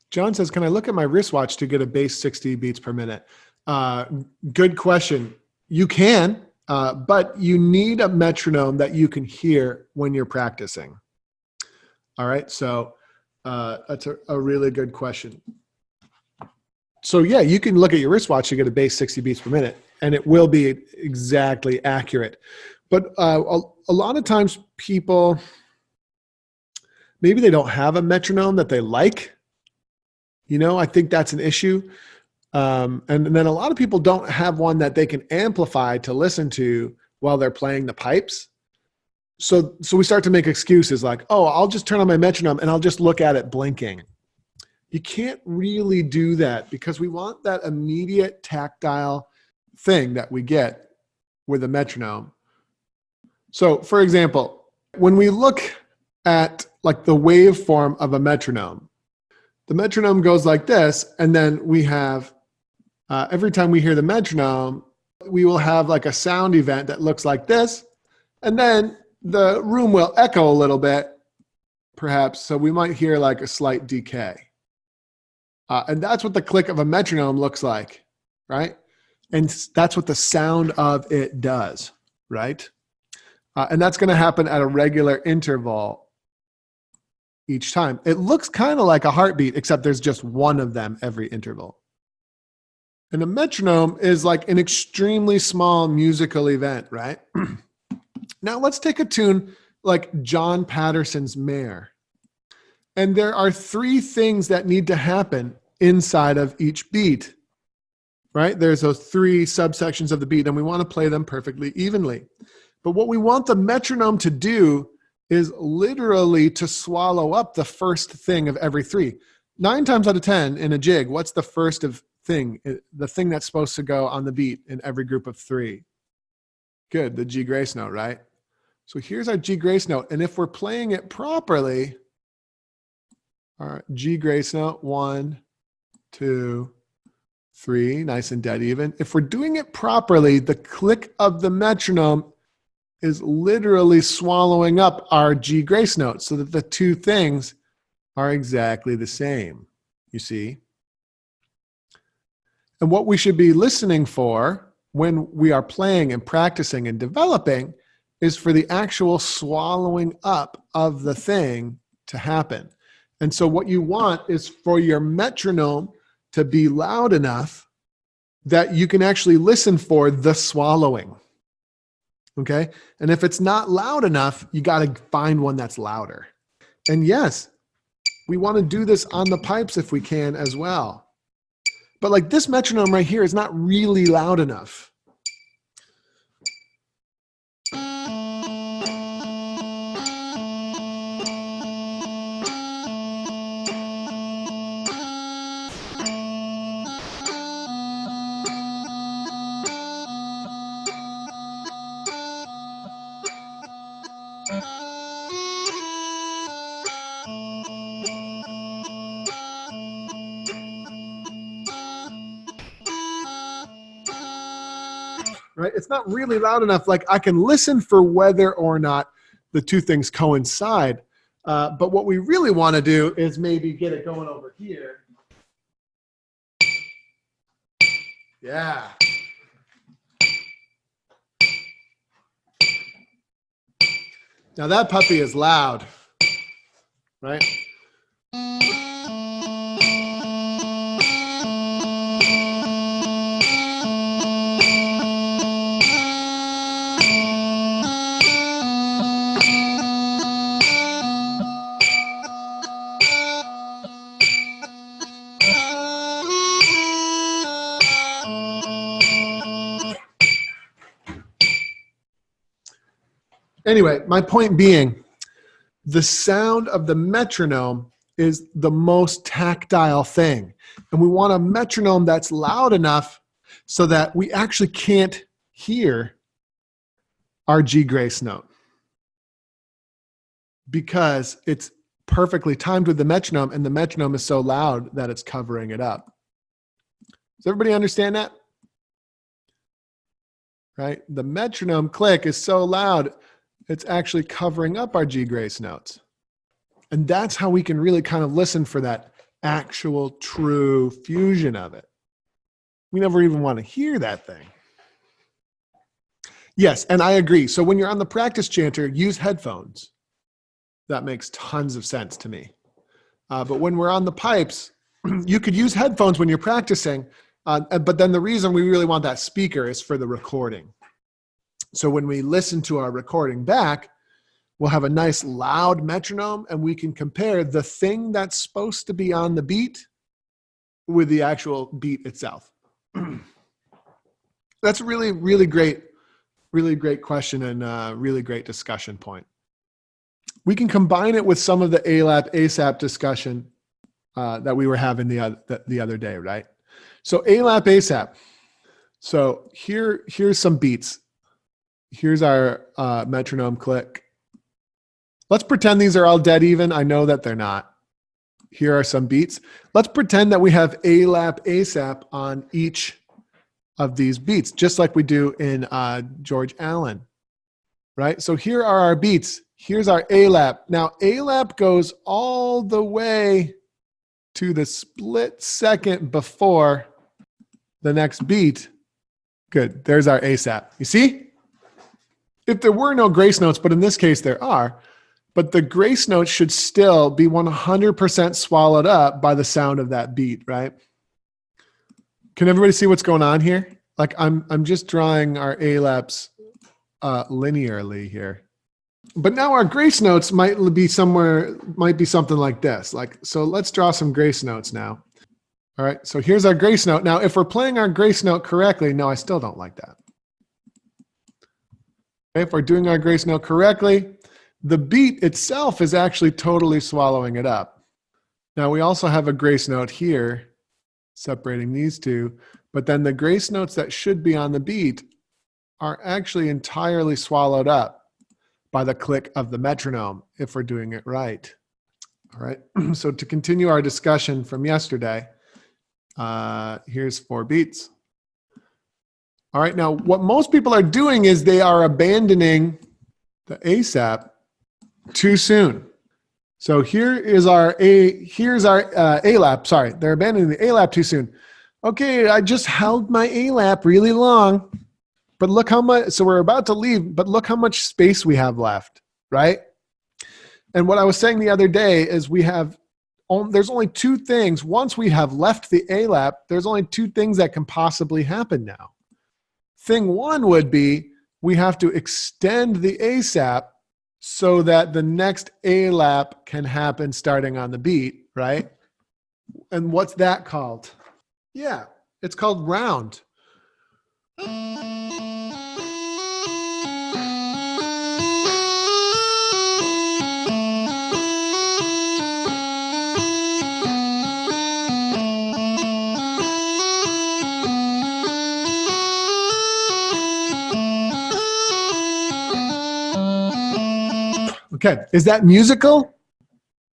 John says, can I look at my wristwatch to get a base 60 beats per minute? Good question. You can, but you need a metronome that you can hear when you're practicing. All right, so that's a really good question. So yeah, you can look at your wristwatch to get a base 60 beats per minute, and it will be exactly accurate. But a lot of times people, maybe they don't have a metronome that they like. You know, I think that's an issue. And then a lot of people don't have one that they can amplify to listen to while they're playing the pipes. So we start to make excuses like, oh, I'll just turn on my metronome and I'll just look at it blinking. You can't really do that because we want that immediate tactile thing that we get with a metronome. So for example, when we look at like the waveform of a metronome, the metronome goes like this, and then we have, every time we hear the metronome, we will have like a sound event that looks like this, and then the room will echo a little bit, perhaps, so we might hear like a slight decay. And that's what the click of a metronome looks like, right? And that's what the sound of it does, right? And that's going to happen at a regular interval each time. It looks kind of like a heartbeat, except there's just one of them every interval. And a metronome is like an extremely small musical event, right? Now let's take a tune like John Patterson's Mare. And there are three things that need to happen inside of each beat, right? There's those three subsections of the beat, and we want to play them perfectly evenly. But what we want the metronome to do is literally to swallow up the first thing of every three. 9 times out of 10 in a jig, what's the first thing? The thing that's supposed to go on the beat in every group of 3. Good, the G grace note, right? So here's our G grace note. And if we're playing it properly, our G grace note, 1, 2, 3, nice and dead even. If we're doing it properly, the click of the metronome is literally swallowing up our G grace note so that the two things are exactly the same, you see? And what we should be listening for when we are playing and practicing and developing is for the actual swallowing up of the thing to happen. And so what you want is for your metronome to be loud enough that you can actually listen for the swallowing. Okay. And if it's not loud enough, you got to find one that's louder. And yes, we want to do this on the pipes if we can as well. But like this metronome right here is not really loud enough. Right? It's not really loud enough. Like I can listen for whether or not the two things coincide. But what we really want to do is maybe get it going over here. Yeah. Now that puppy is loud, right? Anyway, my point being, the sound of the metronome is the most tactile thing. And we want a metronome that's loud enough so that we actually can't hear our G grace note because it's perfectly timed with the metronome, and the metronome is so loud that it's covering it up. Does everybody understand that? Right? The metronome click is so loud, it's actually covering up our G grace notes. And that's how we can really kind of listen for that actual true fusion of it. We never even want to hear that thing. Yes, and I agree. So when you're on the practice chanter, use headphones. That makes tons of sense to me. But when we're on the pipes, you could use headphones when you're practicing, but then the reason we really want that speaker is for the recording. So when we listen to our recording back, we'll have a nice loud metronome, and we can compare the thing that's supposed to be on the beat with the actual beat itself. That's a really, really great question and really great discussion point. We can combine it with some of the ALAP, ASAP discussion that we were having the other day, right? So ALAP, ASAP. So here's some beats. Here's our metronome click. Let's pretend these are all dead even. I know that they're not. Here are some beats. Let's pretend that we have ALAP, ASAP on each of these beats, just like we do in George Allen, right? So here are our beats. Here's our ALAP. Now ALAP goes all the way to the split second before the next beat. Good, there's our ASAP. You see? If there were no grace notes, but in this case there are, but the grace notes should still be 100% swallowed up by the sound of that beat, right? Can everybody see what's going on here? Like I'm just drawing our ALAPs linearly here. But now our grace notes might be something like this. So let's draw some grace notes now. All right, so here's our grace note. Now, if we're playing our grace note correctly, no, I still don't like that. Okay, if we're doing our grace note correctly, the beat itself is actually totally swallowing it up. Now, we also have a grace note here separating these two, but then the grace notes that should be on the beat are actually entirely swallowed up by the click of the metronome if we're doing it right. All right, so to continue our discussion from yesterday, here's 4 beats. All right, now what most people are doing is they are abandoning the ASAP too soon. So here's our ALAP. Sorry, they're abandoning the ALAP too soon. Okay, I just held my ALAP really long, but look how much, so we're about to leave, but look how much space we have left, right? And what I was saying the other day is there's only 2 things. Once we have left the ALAP, there's only 2 things that can possibly happen now. Thing 1 would be we have to extend the ASAP so that the next ALAP can happen starting on the beat, right? And what's that called? Yeah, it's called round. Okay, is that musical?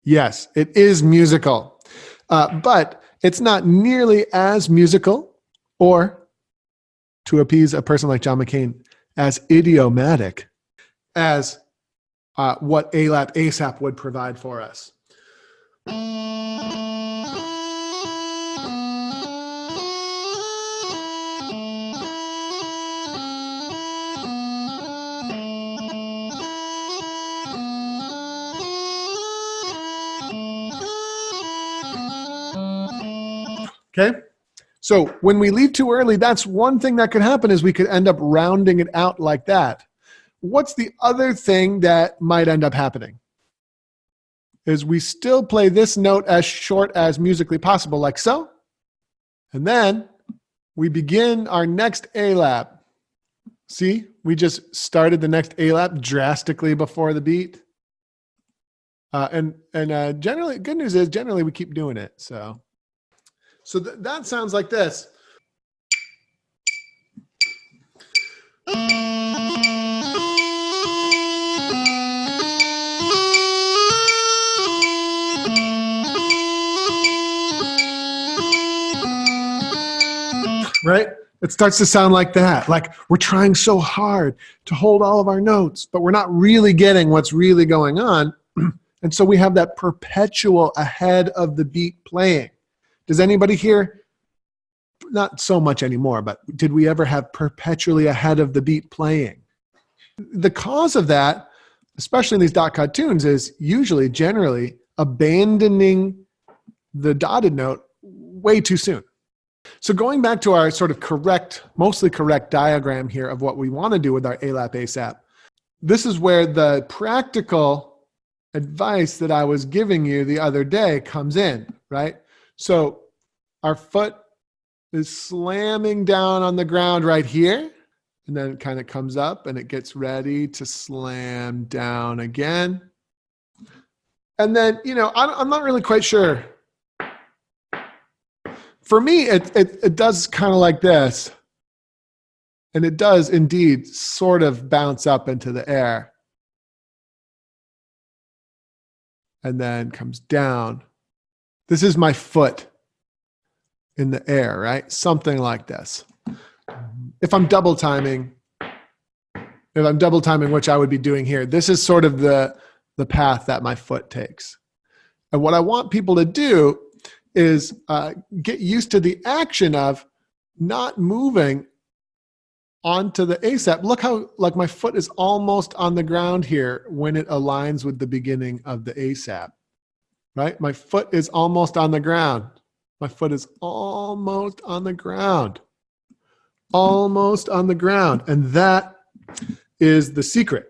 Yes, it is musical, but it's not nearly as musical, or to appease a person like John McCain, as idiomatic as what ALAP ASAP would provide for us. Okay, so when we leave too early, that's one thing that could happen, is we could end up rounding it out like that. What's the other thing that might end up happening? Is we still play this note as short as musically possible, like so. And then we begin our next ALAP. See, we just started the next ALAP drastically before the beat. And generally, good news is generally we keep doing it, so. So that sounds like this. Right? It starts to sound like that. Like we're trying so hard to hold all of our notes, but we're not really getting what's really going on. And so we have that perpetual ahead of the beat playing. Does anybody here, not so much anymore, but did we ever have perpetually ahead of the beat playing? The cause of that, especially in these dot chord tunes, is usually, generally, abandoning the dotted note way too soon. So going back to our sort of correct, mostly correct diagram here of what we want to do with our ALAP ASAP, this is where the practical advice that I was giving you the other day comes in, right? So our foot is slamming down on the ground right here, and then it kind of comes up and it gets ready to slam down again. And then, you know, I'm not really quite sure. For me, it does kind of like this. And it does indeed sort of bounce up into the air. And then comes down. This is my foot in the air, right? Something like this. If I'm double timing, which I would be doing here, this is sort of the path that my foot takes. And what I want people to do is get used to the action of not moving onto the ASAP. Look how, like, my foot is almost on the ground here when it aligns with the beginning of the ASAP, right? My foot is almost on the ground. My foot is almost on the ground. Almost on the ground. And that is the secret.